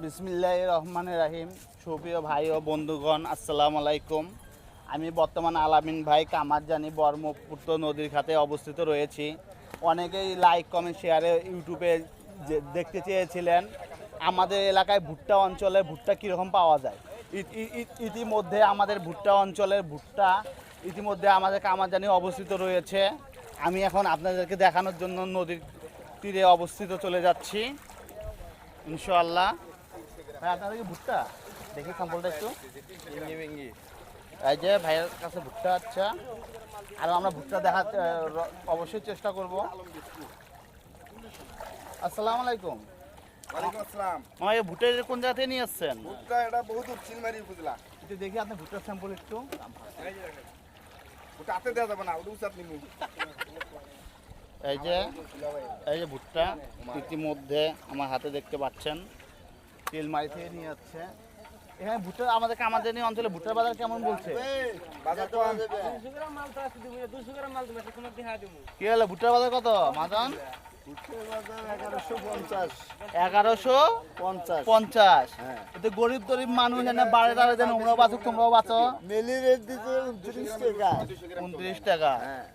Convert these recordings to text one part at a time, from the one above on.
বিসমিল্লাহির রহমানির রহিম। সুপ্রিয় ভাই ও বন্ধুগণ, আসসালামু আলাইকুম। আমি বর্তমানে আলামিন ভাই কামারজানি ব্রহ্মপুত্র নদীর ঘাটে অবস্থিত রয়েছি। অনেকেই লাইক কমেন্ট শেয়ারে ইউটিউবে দেখতে চেয়েছিলেন আমাদের এলাকায় ভুট্টা অঞ্চলে ভুট্টা কীরকম পাওয়া যায়। ইতিমধ্যে আমাদের ভুট্টা অঞ্চলের ভুট্টা ইতিমধ্যে আমাদের কামারজানি অবস্থিত রয়েছে। আমি এখন আপনাদেরকে দেখানোর জন্য নদীর তীরে অবস্থিত চলে যাচ্ছি ইনশাআল্লাহ। ভাই আপনাদের কি ভুট্টা দেখি স্যাম্পলটা একটু। এই যে ভাইয়ের কাছে ভুট্টা। আচ্ছা, আর আমরা ভুট্টা দেখার অবশ্যই চেষ্টা করব। আসসালামু আলাইকুম। ওয়ালাইকুম আসসালাম। আমার এই ভুট্টা কোন জায়গা থেকে নিয়ে আসছেন? ভুট্টা এটা বহুত চিলমারি বুঝলা। একটু দেখি আপনার ভুট্টার স্যাম্পল একটু। ওটা হাতে দেওয়া যাবে না, ওটা উচাত নিমু। এই যে ভুট্টা ইতিমধ্যে আমার হাতে দেখতে পাচ্ছেন, তেলমারি থেকে নিয়ে যাচ্ছে। এখানে ভুট্টা আমাদের কামারজানি অঞ্চলে ভুট্টার বাজার কেমন বলছে? বাজার তো আনবে। কি হলো ভুট্টার বাজার কত মাজন? ভুট্টার বাজার 1150। 1150। এতে গরিব গরিব মানুষ এনে বাড়ে দাঁড়ে দেন, তোমরাও বাঁচো তোমরাও বাঁচো। মেলি রেট দিতে 29 টাকা। 29 টাকা। হ্যাঁ,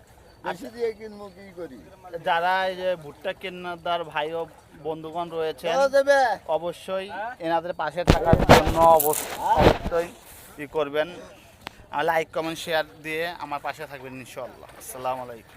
বেশি দিয়ে কিনবো কি করি? যারা এই যে ভুট্টা কেনাদার ভাই ও বন্ধুগণ রয়েছেন, দেবে অবশ্যই এনাদের পাশে থাকার জন্য অবশ্যই ই করবেন, লাইক কমেন্ট শেয়ার দিয়ে আমার পাশে থাকবেন ইনশাআল্লাহ। আসসালামু আলাইকুম।